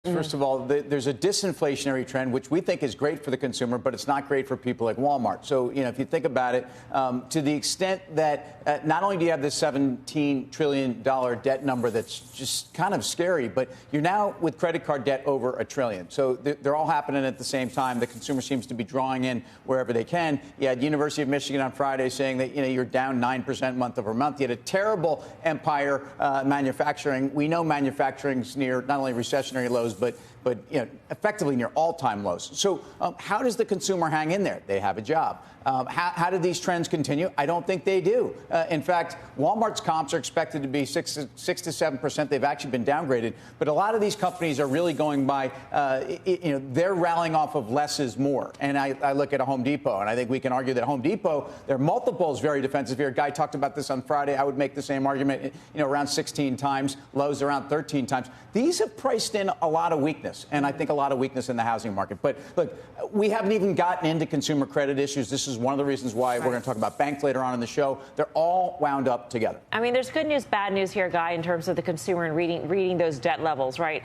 First of all, there's a disinflationary trend, which we think is great for the consumer, but it's not great for people like Walmart. So, if you think about it, to the extent that not only do you have this $17 trillion debt number that's just kind of scary, but you're now with credit card debt over $1 trillion. So they're all happening at the same time. The consumer seems to be drawing in wherever they can. You had University of Michigan on Friday saying that, you're down 9% month over month. You had a terrible empire manufacturing. We know manufacturing's near not only recessionary lows, but effectively near all-time lows. So how does the consumer hang in there? They have a job. How do these trends continue? I don't think they do. In fact, Walmart's comps are expected to be 6 to 7%. They've actually been downgraded. But a lot of these companies are really going by, they're rallying off of less is more. And I look at a Home Depot, and I think we can argue that Home Depot, their multiple is very defensive here. A guy talked about this on Friday. I would make the same argument, around 16 times, Lowe's around 13 times. These have priced in a lot of weakness, and I think a lot of weakness in the housing market. But look, we haven't even gotten into consumer credit issues. This is one of the reasons why we're going to talk about banks later on in the show. They're all wound up together. I mean, there's good news, bad news here, Guy, in terms of the consumer and reading those debt levels, right?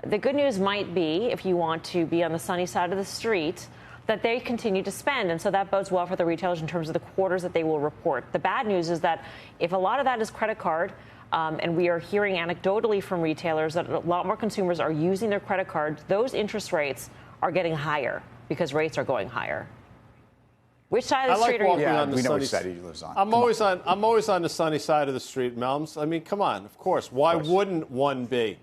The good news might be, if you want to be on the sunny side of the street, that they continue to spend. And so that bodes well for the retailers in terms of the quarters that they will report. The bad news is that if a lot of that is credit card, and we are hearing anecdotally from retailers that a lot more consumers are using their credit cards, those interest rates are getting higher because rates are going higher. Which side of the street are you on? We know which side he lives on. I'm always on the sunny side of the street, Melms. I mean, come on, of course. Why wouldn't one be?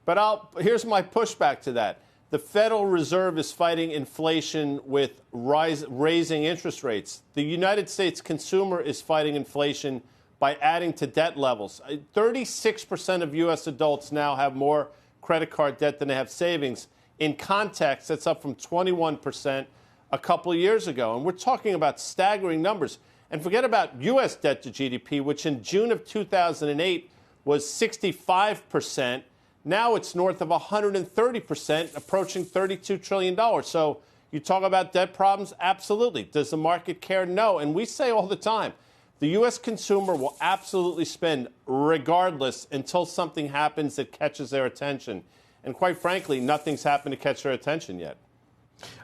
But here's my pushback to that. The Federal Reserve is fighting inflation with raising interest rates. The United States consumer is fighting inflation by adding to debt levels. 36% of U.S. adults now have more credit card debt than they have savings. In context, that's up from 21% a couple of years ago. And we're talking about staggering numbers. And forget about U.S. debt to GDP, which in June of 2008 was 65%. Now it's north of 130%, approaching $32 trillion. So you talk about debt problems? Absolutely. Does the market care? No. And we say all the time, the U.S. consumer will absolutely spend regardless until something happens that catches their attention. And quite frankly, nothing's happened to catch their attention yet.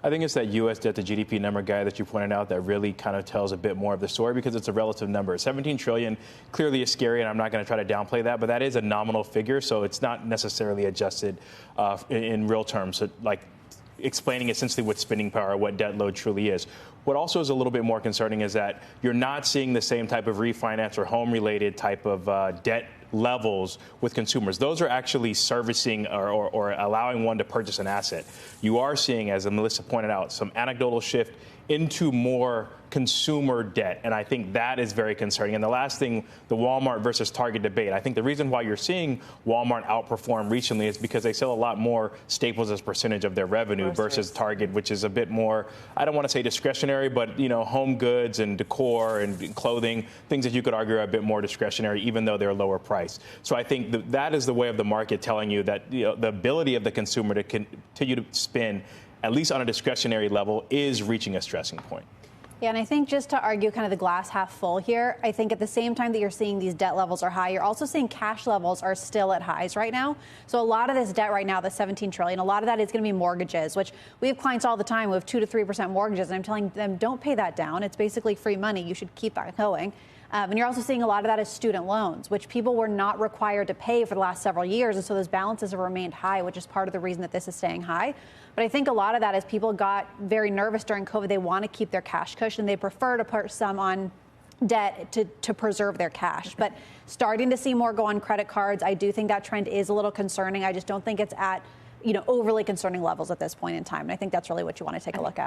I think it's that U.S. debt to GDP number, Guy, that you pointed out that really kind of tells a bit more of the story because it's a relative number. 17 trillion clearly is scary, and I'm not going to try to downplay that, but that is a nominal figure, so it's not necessarily adjusted in real terms. So, like explaining essentially what spending power, what debt load truly is. What also is a little bit more concerning is that you're not seeing the same type of refinance or home-related type of debt levels with consumers. Those are actually servicing or allowing one to purchase an asset. You are seeing, as Melissa pointed out, some anecdotal shift into more consumer debt. And I think that is very concerning. And the last thing, the Walmart versus Target debate. I think the reason why you're seeing Walmart outperform recently is because they sell a lot more staples as percentage of their revenue versus Target, which is a bit more, I don't want to say discretionary, but, home goods and decor and clothing, things that you could argue are a bit more discretionary, even though they're lower price. So I think that is the way of the market telling you that the ability of the consumer to continue to spend, at least on a discretionary level, is reaching a stressing point. Yeah, and I think just to argue kind of the glass half full here, I think at the same time that you're seeing these debt levels are high, you're also seeing cash levels are still at highs right now. So a lot of this debt right now, the $17 trillion, a lot of that is going to be mortgages, which we have clients all the time with 2 to 3% mortgages. And I'm telling them, don't pay that down. It's basically free money. You should keep that going. And you're also seeing a lot of that as student loans, which people were not required to pay for the last several years. And so those balances have remained high, which is part of the reason that this is staying high. But I think a lot of that is people got very nervous during COVID. They want to keep their cash cushion. They prefer to put some on debt to preserve their cash. But starting to see more go on credit cards, I do think that trend is a little concerning. I just don't think it's at overly concerning levels at this point in time. And I think that's really what you want to take a look at.